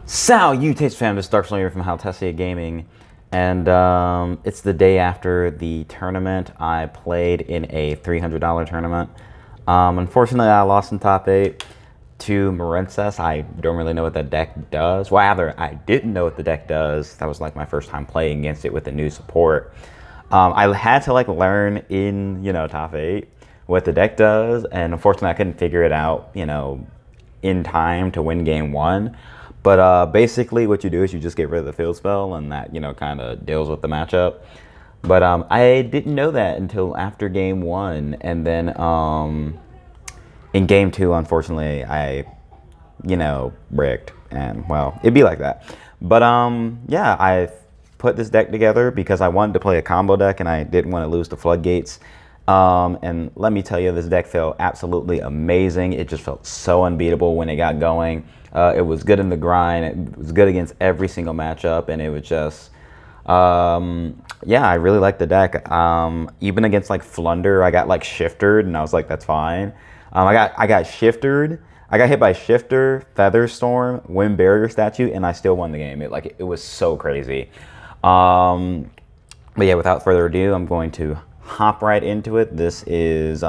Salutations, fam. This is Dark Slayer from Haltesia Gaming, and it's the day after the tournament. I played in a $300 tournament. Unfortunately, I lost in top 8 to Marincess. I don't really know what the deck does. Well, rather, I didn't know what the deck does. That was like my first time playing against it with a new support. I had to like learn in, top 8 what the deck does, and unfortunately, I couldn't figure it out, in time to win game 1. But basically what you do is you just get rid of the field spell, and that, kind of deals with the matchup. But I didn't know that until after game 1. And then in game 2, unfortunately, I, bricked. And, well, it'd be like that. But, yeah, I put this deck together because I wanted to play a combo deck, and I didn't want to lose the floodgates. And let me tell you, this deck felt absolutely amazing. It just felt so unbeatable when it got going. It was good in the grind. It was good against every single matchup, and it was just, yeah, I really liked the deck. Even against like Flunder, I got like shifted, and I was like, that's fine. I got shifted. I got hit by Shifter, Featherstorm, Wind Barrier Statue, and I still won the game. It was so crazy. But yeah, without further ado, I'm going to hop right into it. This is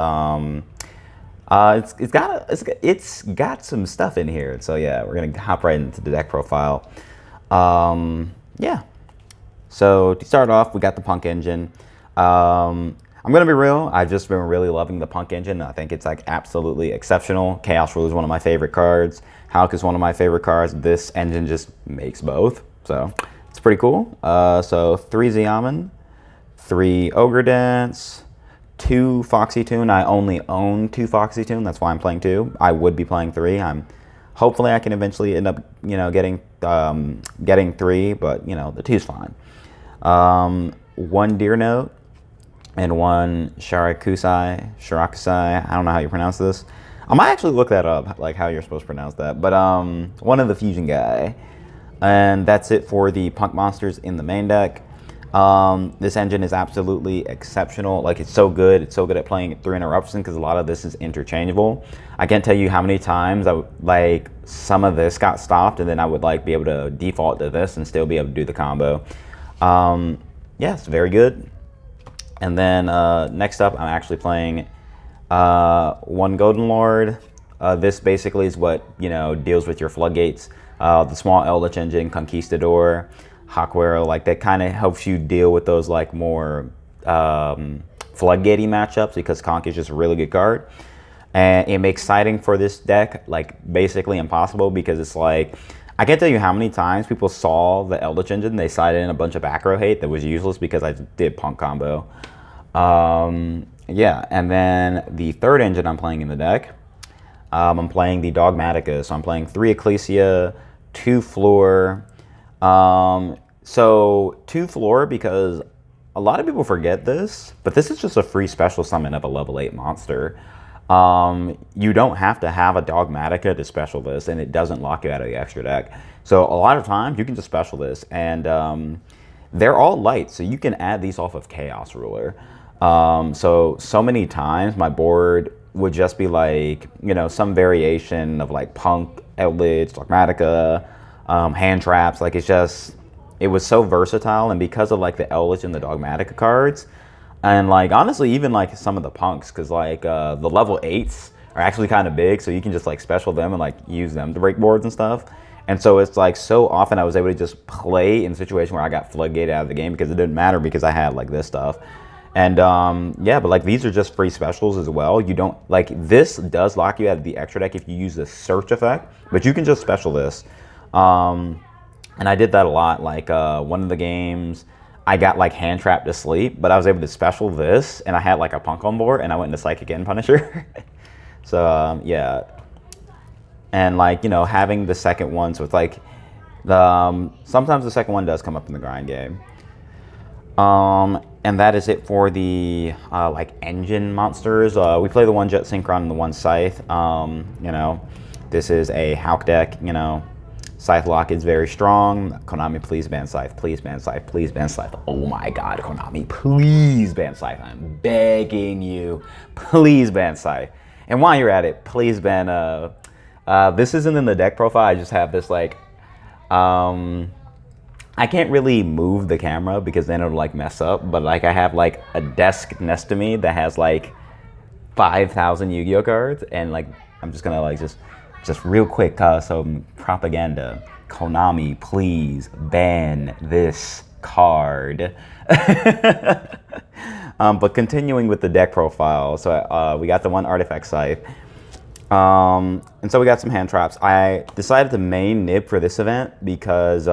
it's got some stuff in here, so yeah, we're gonna hop right into the deck profile. Yeah, so to start off, we got the P.U.N.K engine. I'm gonna be real, I've just been really loving the P.U.N.K engine. I think it's like absolutely exceptional. Chaos Ruler is one of my favorite cards. Hulk is one of my favorite cards. This engine just makes both, so it's pretty cool. So 3 Xiamen, 3 Ogre Dance, 2 Foxy Tune. I only own 2 Foxy Tune. That's why I'm playing 2. I would be playing 3. Hopefully I can eventually end up, getting 3, but the 2's fine. 1 Deer Note and 1 Shirakusai. I don't know how you pronounce this. I might actually look that up, like how you're supposed to pronounce that. But one of the fusion guy, and that's it for the P.U.N.K monsters in the main deck. This engine is absolutely exceptional. Like, it's so good. It's so good at playing through interruption because a lot of this is interchangeable. I can't tell you how many times some of this got stopped, and then I would be able to default to this and still be able to do the combo. Yeah, it's very good. And then next up, I'm actually playing 1 Golden Lord. This basically is what deals with your floodgates. The small Eldlich engine, Conquistador, Hawkware, that kind of helps you deal with those more floodgatey matchups, because Conk is just a really good card, and it makes siding for this deck basically impossible, because it's I can't tell you how many times people saw the Eldlich engine, they sided in a bunch of Acro hate that was useless because I did P.U.N.K combo. Yeah, and then the third engine I'm playing in the deck, I'm playing the Dogmatika. So I'm playing 3 Ecclesia, 2 Floor. So 2 Floor, because a lot of people forget this, but this is just a free special summon of a level 8 monster. You don't have to have a Dogmatika to special this, and it doesn't lock you out of the extra deck. So a lot of times you can just special this, and they're all light, so you can add these off of Chaos Ruler. So many times my board would just be some variation of P.U.N.K, Eldlich, Dogmatika, hand traps. It was so versatile, and because of the Eldlich and the Dogmatika cards, and honestly even some of the P.U.N.Ks, because the level 8s are actually kind of big, so you can just special them and use them to break boards and stuff. And so it's so often I was able to just play in a situation where I got floodgated out of the game, because it didn't matter, because I had this stuff. And yeah, but these are just free specials as well. You don't this does lock you out of the extra deck if you use the search effect, but you can just special this. And I did that a lot. One of the games, I got hand trapped to sleep, but I was able to special this, and I had a P.U.N.K on board, and I went into Psychic End Punisher. So yeah, and having the second one, so it's sometimes the second one does come up in the grind game. And that is it for the engine monsters. We play the 1 Jet Synchron and the 1 Scythe. This is a Hulk deck. Scythe lock is very strong. Konami, please ban Scythe. Please ban Scythe. Please ban Scythe. Oh my God, Konami, please ban Scythe. I'm begging you, please ban Scythe. And while you're at it, please ban. This isn't in the deck profile. I just have this I can't really move the camera because then it'll like mess up. But like I have like a desk next to me that has like 5,000 Yu-Gi-Oh cards, and like I'm just gonna like just real quick some propaganda. Konami, please ban this card. But continuing with the deck profile, so we got the one artifact scythe. And so we got some hand traps. I decided to main Nib for this event because,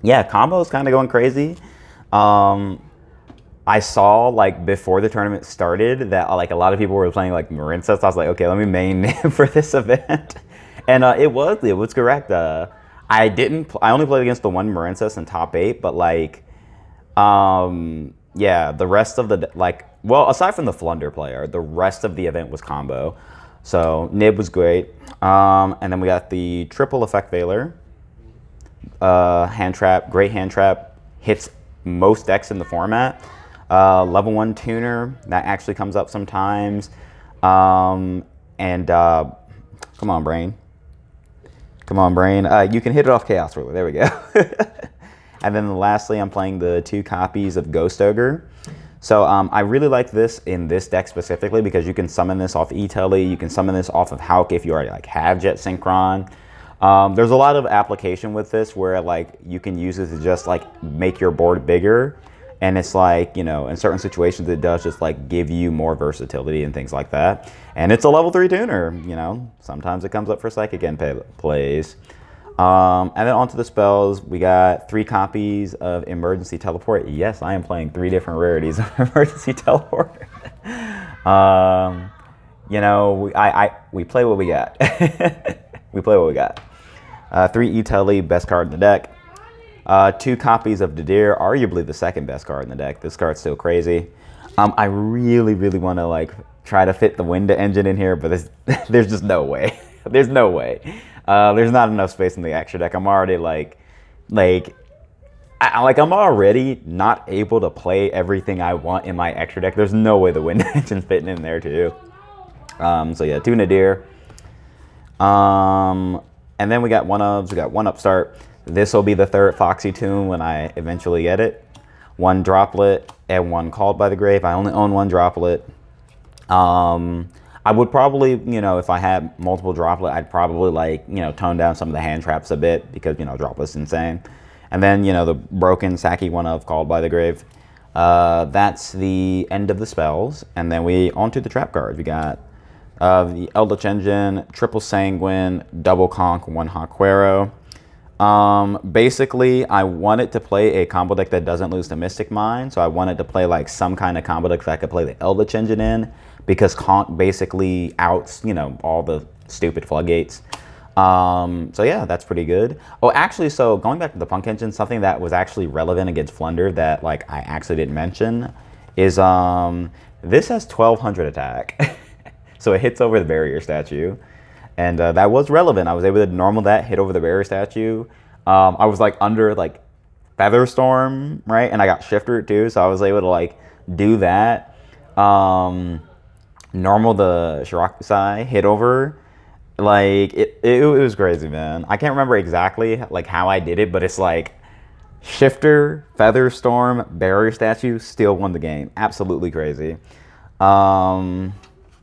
yeah, combo is kind of going crazy. I saw like before the tournament started that like a lot of people were playing like Marin sets. I was like, okay, let me main Nib for this event, and it was correct. I only played against the one Marin set in top 8, but like, yeah, the rest of the like, well, aside from the Flunder player, the rest of the event was combo. So Nib was great. And then we got the triple effect Veiler. Hand trap, great hand trap, hits most decks in the format. Level 1 tuner, that actually comes up sometimes. Come on, brain. Come on, brain. You can hit it off Chaos Ruler. There we go. And then lastly, I'm playing the 2 copies of Ghost Ogre. So I really like this in this deck specifically because you can summon this off E-Telly, you can summon this off of P.U.N.K if you already like have Jet Synchron. There's a lot of application with this where like you can use it to just like make your board bigger, and it's like, you know, in certain situations it does just like give you more versatility and things like that. And it's a level 3 tuner, you know, sometimes it comes up for Psychic End plays. And then onto the spells, we got 3 copies of Emergency Teleport. Yes, I am playing 3 different rarities of Emergency Teleport. You know, we play what we got. We play what we got. 3 E-Telly, best card in the deck. 2 copies of Didir, arguably the second best card in the deck. This card's still crazy. I really, really want to like try to fit the Winda engine in here, but there's just no way. There's no way. There's not enough space in the extra deck. I'm already I'm already not able to play everything I want in my extra deck. There's no way the Wind Engine's fitting in there too. So yeah, 2 Nadir. And then we got 1-ofs. We got 1 Upstart. This will be the 3rd Foxy Tune when I eventually get it. 1 Droplet and 1 Called by the Grave. I only own 1 Droplet. I would probably, you know, if I had multiple Droplet, I'd probably like, you know, tone down some of the hand traps a bit because, you know, Droplet's insane. And then, you know, the broken Saki 1-of Called by the Grave. That's the end of the spells. And then we onto the trap cards. We got the Eldlich Engine, Triple Sanguine, Double Conk, 1 Haquero. Basically, I wanted to play a combo deck that doesn't lose to Mystic Mine. So I wanted to play like some kind of combo deck that I could play the Eldlich Engine in, because Conk basically outs, you know, all the stupid floodgates. So yeah, that's pretty good. Oh, actually, so going back to the P.U.N.K engine, something that was actually relevant against Flunder that like I actually didn't mention is this has 1200 attack. So it hits over the barrier statue. And that was relevant. I was able to normal that, hit over the barrier statue. I was like under like Featherstorm, right? And I got Shifter too, so I was able to like do that. Normal the Shirakusai, hit over. Like it was crazy, man. I can't remember exactly like how I did it, but it's like Shifter, Featherstorm, barrier statue, still won the game. Absolutely crazy.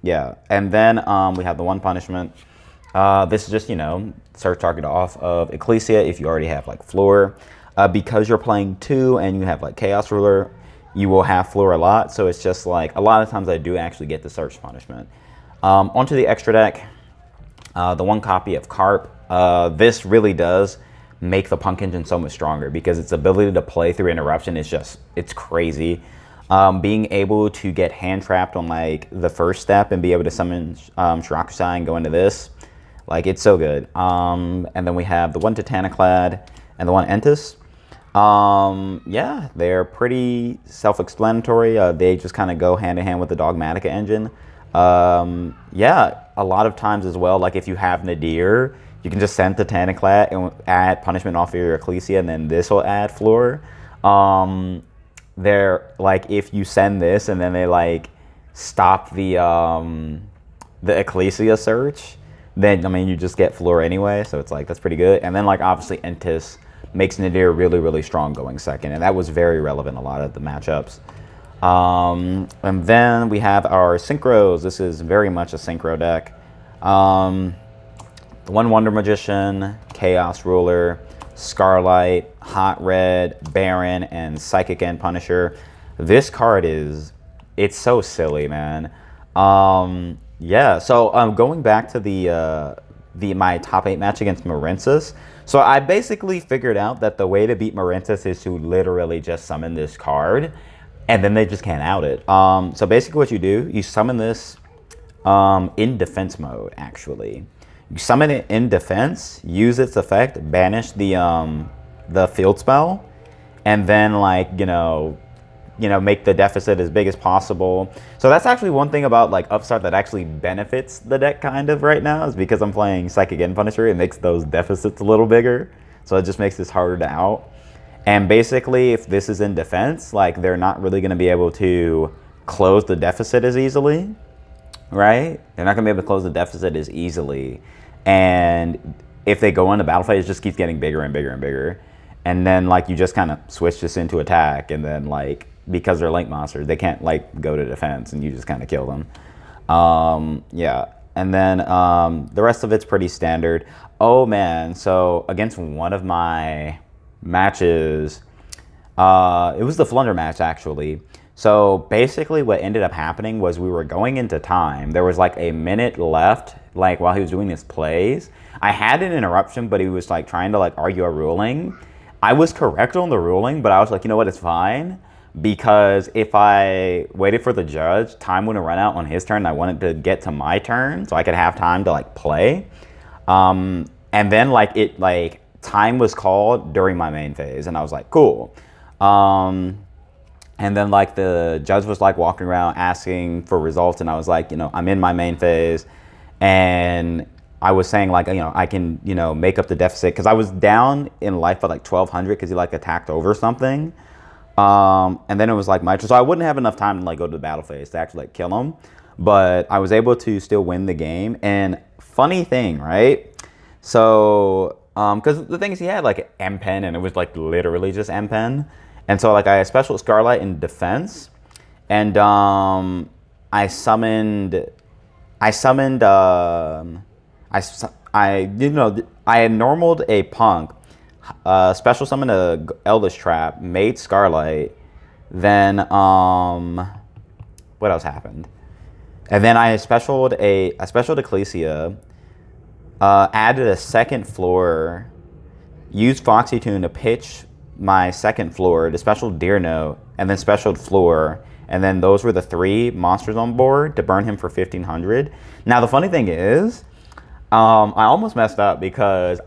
Yeah, and then we have the 1 punishment. This is just, you know, search target off of Ecclesia if you already have like Floor. Because you're playing 2 and you have like Chaos Ruler, you will have Floor a lot. So it's just like a lot of times I do actually get the search punishment. Onto the extra deck, the 1 copy of Carp. This really does make the P.U.N.K engine so much stronger because its ability to play through interruption is just, it's crazy. Being able to get hand trapped on like the first step and be able to summon Shirakusai and go into this, like it's so good. And then we have the 1 Titaniclad and the 1 Entis. Yeah, they're pretty self-explanatory. They just kind of go hand in hand with the Dogmatika engine. Yeah, a lot of times as well, like if you have Nadir, you can just send Titaniclad and add punishment off of your Ecclesia, and then this will add Floor. They're like, if you send this and then they like stop the Ecclesia search, then, I mean, you just get floor anyway, so it's like, that's pretty good. And then, like, obviously, Entis makes Nadir really, really strong going second, and that was very relevant in a lot of the matchups. And then we have our Synchros. This is very much a Synchro deck. The One Wonder Magician, Chaos Ruler, Scarlight, Hot Red, Baron, and Psychic End Punisher. This card it's so silly, man. Yeah, so going back to my top 8 match against Marensis. So I basically figured out that the way to beat Marensis is to literally just summon this card, and then they just can't out it. So basically what you do, you summon this in defense mode, actually. You summon it in defense, use its effect, banish the field spell, and then, like, make the deficit as big as possible. So that's actually one thing about, like, Upstart that actually benefits the deck kind of right now, is because I'm playing Psychic End Punisher. It makes those deficits a little bigger, so it just makes this harder to out. And basically, if this is in defense, like, they're not really going to be able to close the deficit as easily, right? They're not going to be able to close the deficit as easily. And if they go into battle phase, it just keeps getting bigger and bigger and bigger. And then, like, you just kind of switch this into attack, and then, like, because they're link monsters, they can't, like, go to defense, and you just kind of kill them. Yeah. And then the rest of it's pretty standard. Oh, man. So against one of my matches, it was the Flunder match, actually. So basically what ended up happening was we were going into time. There was like a minute left, like, while he was doing his plays. I had an interruption, but he was like trying to, like, argue a ruling. I was correct on the ruling, but I was like, you know what, it's fine. Because if I waited for the judge, time wouldn't run out on his turn. I wanted to get to my turn so I could have time to, like, play. And then, like, time was called during my main phase, and I was like, cool. And then, like, the judge was, like, walking around asking for results, and I was like, I'm in my main phase, and I was saying, like, I can, make up the deficit, because I was down in life by, like, 1,200 because he, like, attacked over something. And then it was, like, my turn, so I wouldn't have enough time to, like, go to the battle phase to actually, like, kill him, but I was able to still win the game. And funny thing, right? So, because the thing is, he had, like, an M-Pen, and it was, like, literally just M-Pen. And so, like, I had special Scarlight in defense, and I had normaled a P.U.N.K, special summoned a Eldlich Trap, made Scarlight, then what else happened? And then I specialed Ecclesia, added a second floor, used Foxy Tune to pitch my second floor, the special Deer Note, and then special floor, and then those were the 3 monsters on board to burn him for 1,500. Now the funny thing is, I almost messed up because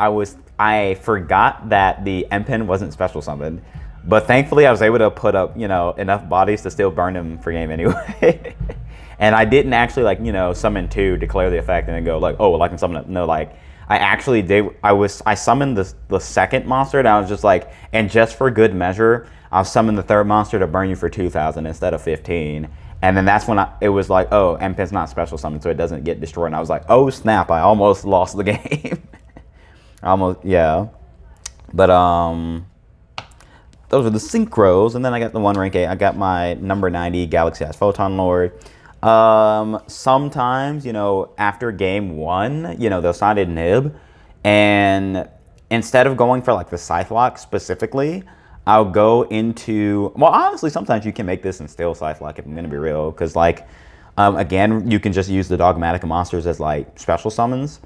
I forgot that the M-Pen wasn't special summoned, but thankfully I was able to put up, enough bodies to still burn him for game anyway. And I didn't actually, like, summon 2, declare the effect, and then go, like, oh, well, I can summon it. No, like, I actually did. I summoned the second monster, and I was just like, and just for good measure, I'll summon the 3rd monster to burn you for 2,000 instead of 15. And then that's when it was like, oh, M-Pen's not special summoned, so it doesn't get destroyed. And I was like, oh snap! I almost lost the game. Almost, yeah. But those are the synchros, and then I got the 1 rank 8. I got my number 90 Galaxy Eyes Photon Lord. Sometimes, after game 1, they'll sign a nib, and instead of going for, like, the Scythe Lock specifically, I'll go into, well, honestly, sometimes you can make this in still Scythe Lock, if I'm gonna be real, because, like, again, you can just use the Dogmatika monsters as, like, special summons.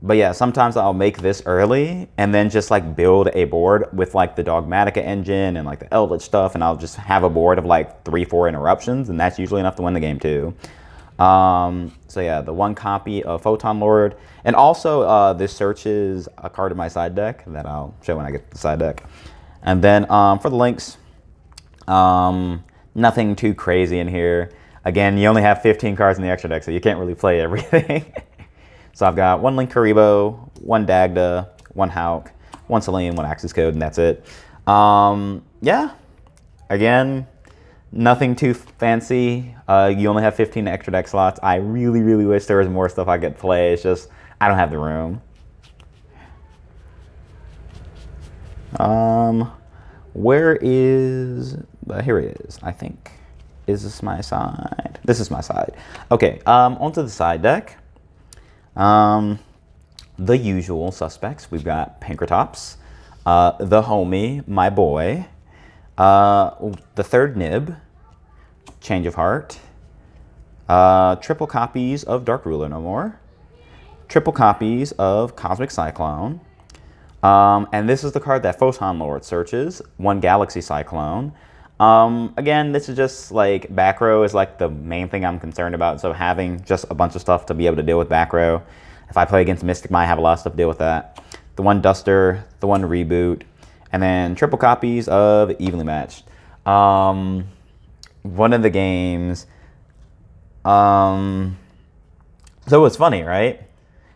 But yeah, sometimes I'll make this early and then just, like, build a board with, like, the Dogmatika engine and, like, the Eldlich stuff, and I'll just have a board of, like, 3-4 interruptions, and that's usually enough to win the game too. So yeah, the 1 copy of Photon Lord, and also this searches a card in my side deck that I'll show when I get to the side deck. And then for the links, nothing too crazy in here. Again, you only have 15 cards in the extra deck, so you can't really play everything. So I've got 1 Link Karibo, 1 Dagda, 1 Hulk, 1 Celine, 1 Axis Code, and that's it. Yeah. Again, Nothing too fancy. You only have 15 extra deck slots. I really, really wish there was more stuff I could play. It's just, I don't have the room. Where is, here it is, I think. Is this my side? This is my side. Okay, onto the side deck. The usual suspects. We've got Pankratops, the homie, my boy, the third nib, Change of Heart, triple copies of Dark Ruler No More, triple copies of Cosmic Cyclone, and this is the card that Photon Lord searches, one Galaxy Cyclone. Again, this is just like back row is like the main thing I'm concerned about. So having just a bunch of stuff to be able to deal with back row. If I play against Mystic Might, I have a lot of stuff to deal with that. The one Duster, the one Reboot, and then triple copies of Evenly Matched. One of the games. So it was funny, right?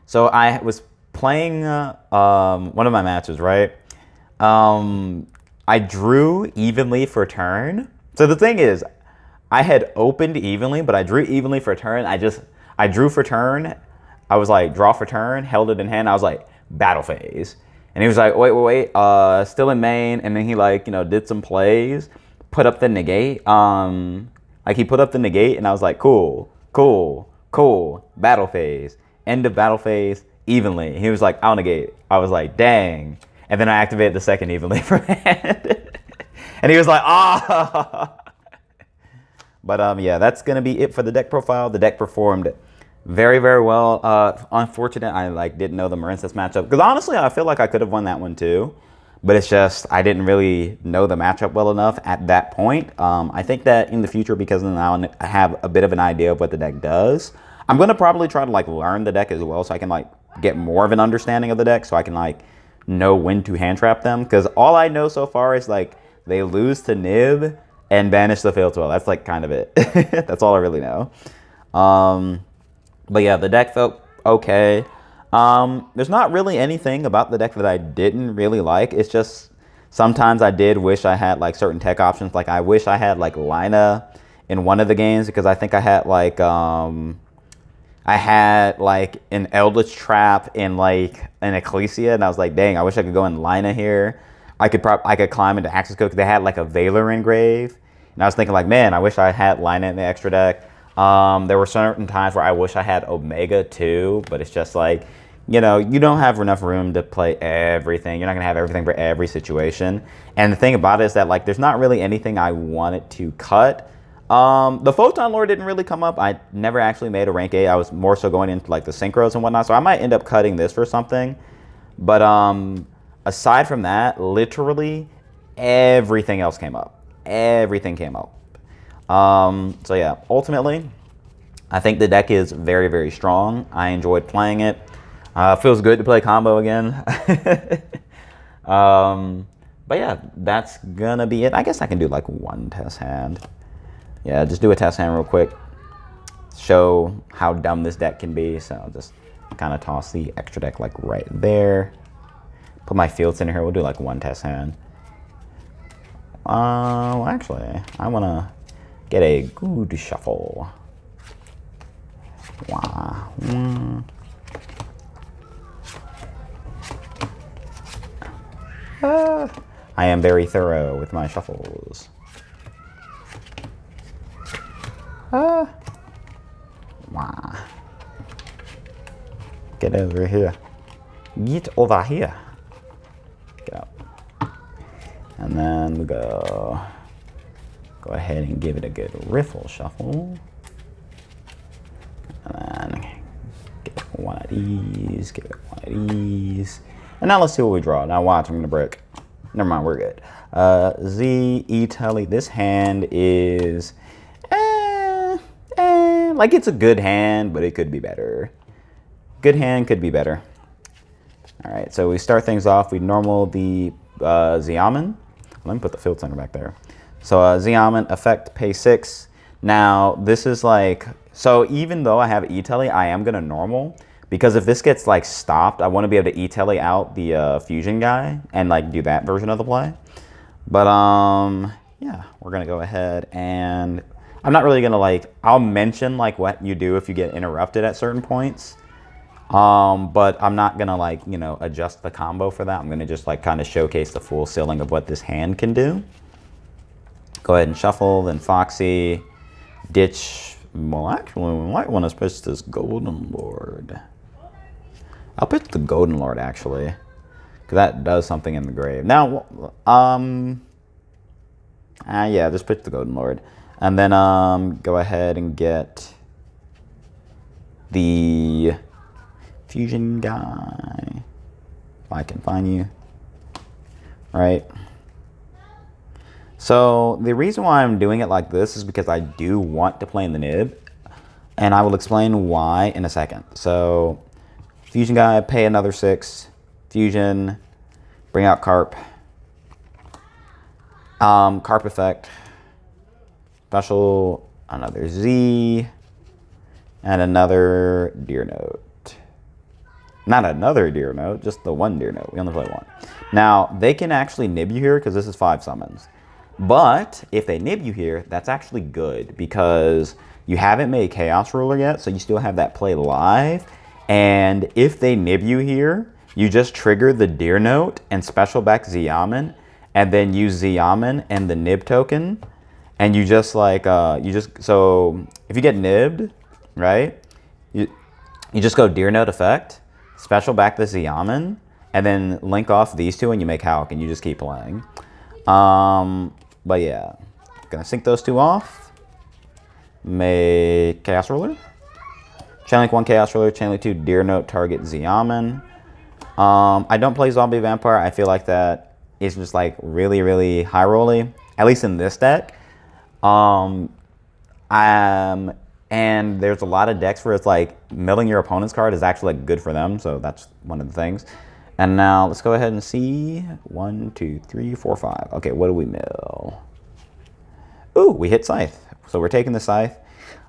So I was playing one of my matches, right? I drew evenly for turn. So the thing is, I had opened evenly, but I drew evenly for turn. I drew for turn. I was like, draw for turn, held it in hand. I was like, battle phase. And he was like, wait, still in main. And then he like, did some plays, put up the negate. Like he put up the negate and I was like, cool, battle phase. End of battle phase, evenly. He was like, I'll negate. I was like, dang. And then I activated the second evenly for hand. And he was like, ah. But yeah, that's going to be it for the deck profile. The deck performed very, very well. Unfortunate, I didn't know the Marincess matchup. Because honestly, I feel like I could have won that one too. But it's just, I didn't really know the matchup well enough at that point. I think that in the future, because now I have a bit of an idea of what the deck does, I'm going to probably try to learn the deck as well so I can get more of an understanding of the deck so I can know when to hand trap them. Because all I know so far is they lose to Nib and banish the field well. That's kind of it. That's all I really know. But yeah, the deck felt okay. There's not really anything about the deck that I didn't really like. It's just sometimes I did wish I had certain tech options. I wish I had Lina in one of the games because I think I had an Eldlich Trap and an Ecclesia, and I was like, dang, I wish I could go in Lina here. I could climb into Axis Code because they had a Valor engrave, and I was thinking man, I wish I had Lina in the extra deck. There were certain times where I wish I had Omega too, but it's just you don't have enough room to play everything. You're not gonna have everything for every situation. And the thing about it is that there's not really anything I wanted to cut. The Photon Lord didn't really come up. I never actually made a rank 8. I was more so going into the synchros and whatnot. So I might end up cutting this for something. But aside from that, literally everything else came up. Everything came up. So yeah, ultimately, I think the deck is very, very strong. I enjoyed playing it. Feels good to play combo again. But yeah, that's gonna be it. I guess I can do one test hand. Yeah, just do a test hand real quick. Show how dumb this deck can be. So I'll just kind of toss the extra deck right there. Put my fields in here. We'll do one test hand. Actually, I wanna get a good shuffle. Wow. I am very thorough with my shuffles. Wow. Get over here. Get over here. Get up. And then we go ahead and give it a good riffle shuffle. And then get one of these, get one of these. And now let's see what we draw. Now watch, I'm gonna break. Never mind, we're good. Z, E, Telly, this hand is, it's a good hand, but it could be better. Good hand could be better. All right, so we start things off. We normal the Xiamen. Let me put the field center back there. So Xiamen, effect, pay 6. Now, this is so even though I have E-Telly, I am gonna normal. Because if this gets stopped, I want to be able to E-Telly out the fusion guy and do that version of the play. But yeah, we're gonna go ahead and I'm not really gonna like, I'll mention like what you do if you get interrupted at certain points. But I'm not gonna like, you know, adjust the combo for that. I'm gonna just like kind of showcase the full ceiling of what this hand can do. Go ahead and shuffle, then Foxy, ditch. Well, actually, we might want to pitch this Golden Lord. I'll pitch the Golden Lord actually, because that does something in the grave. Now, yeah, just pitch the Golden Lord, and then go ahead and get the fusion guy. If I can find you, right? So the reason why I'm doing it like this is because I do want to play in the nib, and I will explain why in a second. So fusion guy, pay another 6, fusion, bring out Carp, Carp effect, special, another Z, and another Deer Note. Not another Deer Note, just the one Deer Note. We only play one. Now, they can actually nib you here because this is 5 summons. But if they nib you here, that's actually good because you haven't made Chaos Ruler yet, so you still have that play live. And if they nib you here, you just trigger the Deer Note and special back Xiamen, and then use Xiamen and the nib token. And you just like, so if you get nibbed, right, you just go Deer Note effect, special back the Xiamen, and then link off these two and you make Hulk and you just keep playing. But yeah, gonna sync those two off. Make Chaos Ruler. Chain Link 1 Chaos Ruler, Chain Link 2 Deer Note, target Xiamen. I don't play Zombie Vampire. I feel like that is just like really, really high rolly, at least in this deck. And there's a lot of decks where it's like milling your opponent's card is actually like good for them, so that's one of the things. And now let's go ahead and see. 1, 2, 3, 4, 5. Okay, what do we mill? Ooh, we hit Scythe. So we're taking the Scythe.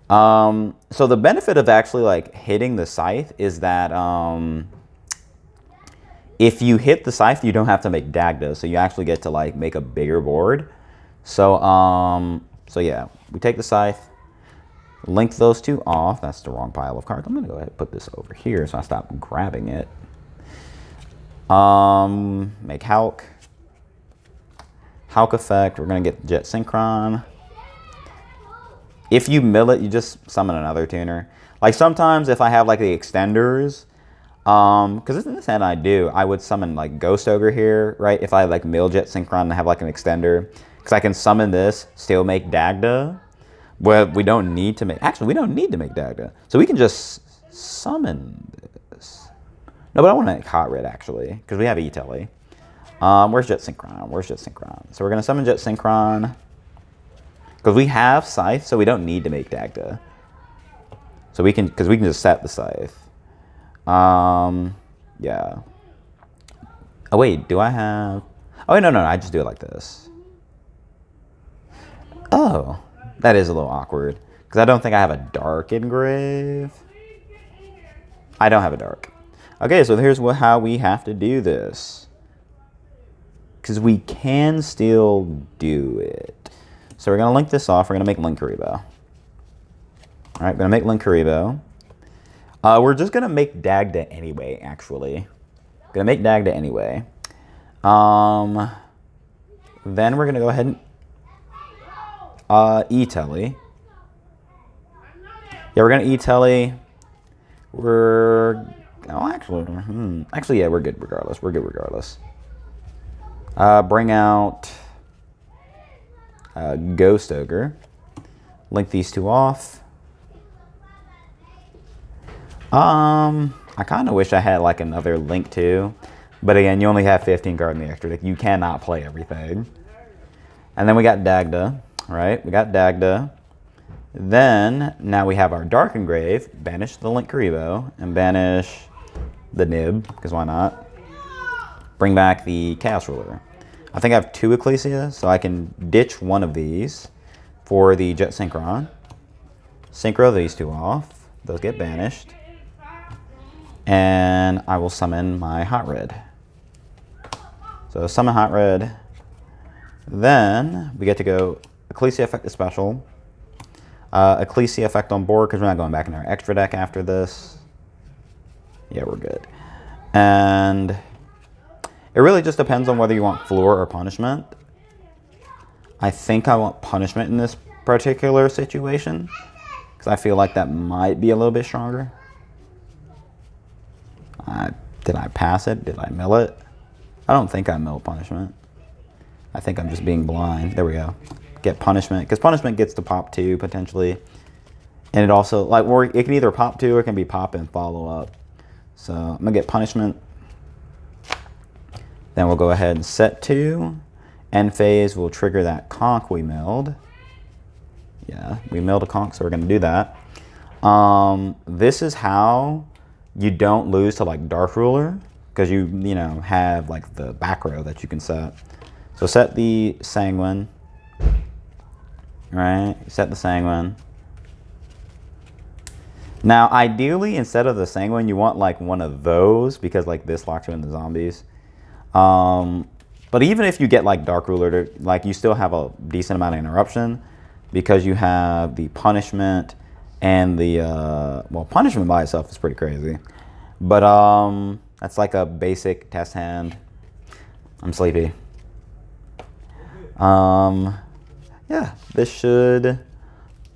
So the benefit of actually like hitting the Scythe is that if you hit the Scythe, you don't have to make Dagda. So you actually get to like make a bigger board. So so yeah, we take the Scythe, link those two off. That's the wrong pile of cards. I'm gonna go ahead and put this over here so I stop grabbing it. Make Hulk. Hulk effect. We're gonna get Jet Synchron. If you mill it, you just summon another tuner. Like sometimes if I have like the extenders, because in this hand I would summon like Ghost Ogre here, right? If I like mill Jet Synchron and have like an extender, because I can summon this, still make Dagda. Well, we don't need to make, actually we don't need to make Dagda. So we can just summon this. No, but I want to make Hot Red actually, because we have E-Telly. Where's Jet Synchron? Where's Jet Synchron? So we're going to summon Jet Synchron. Because we have Scythe, so we don't need to make Dagda. So we can, because we can just set the Scythe. Yeah. Oh wait, do I have, oh wait, no, I just do it like this. Oh, that is a little awkward. Because I don't think I have a Dark Engrave. I don't have a Dark. Okay, so here's how we have to do this. Because we can still do it. So we're going to link this off. We're going to make Linkuriboh. All right, we're going to make Linkuriboh. We're just going to make Dagda anyway, actually. Going to make Dagda anyway. Then we're going to go ahead and E-Telly. Yeah, we're going to E-Telly. Actually, yeah, we're good regardless. We're good regardless. Bring out Ghost Ogre. Link these two off. I kind of wish I had like another link too, but again, you only have 15 cards in the extra deck. You cannot play everything. And then we got Dagda, right? We got Dagda. Then now we have our Dark Engrave. Banish the Linkuriboh and banish the Nib, because why not? Bring back the Chaos Ruler. I think I have 2 Ecclesia, so I can ditch one of these for the Jet Synchron. Synchro these 2 off. Those get banished. And I will summon my Hot Red. So summon Hot Red. Then we get to go Ecclesia effect is special. Ecclesia effect on board because we're not going back in our extra deck after this. Yeah, we're good. And it really just depends on whether you want floor or punishment. I think I want punishment in this particular situation because I feel like that might be a little bit stronger. Did I pass it? Did I mill it? I don't think I mill punishment. I think I'm just being blind. There we go. Get punishment because punishment gets to pop 2 potentially, and it also it can either pop 2 or it can be pop and follow up. So I'm gonna get punishment. Then we'll go ahead and set 2. End phase will trigger that conch we milled. Yeah, we milled a conch, so we're gonna do that. This is how you don't lose to like Dark Ruler because you know have like the back row that you can set. So set the Sanguine. Right, set the Sanguine. Now, ideally, instead of the Sanguine, you want like one of those because like this locks you in the zombies. But even if you get like Dark Ruler, like you still have a decent amount of interruption because you have the punishment and the well, punishment by itself is pretty crazy. But that's like a basic test hand. I'm sleepy. Yeah, this should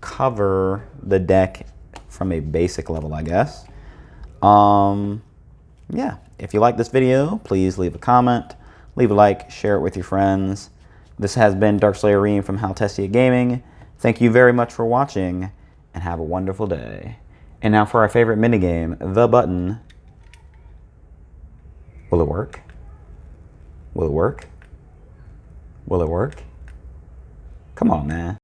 cover the deck from a basic level, I guess. Yeah, if you like this video, please leave a comment, leave a like, share it with your friends. This has been Darkslayer Arim from Salutations Gaming. Thank you very much for watching, and have a wonderful day. And now for our favorite minigame, the button. Will it work? Will it work? Will it work? Come on, man.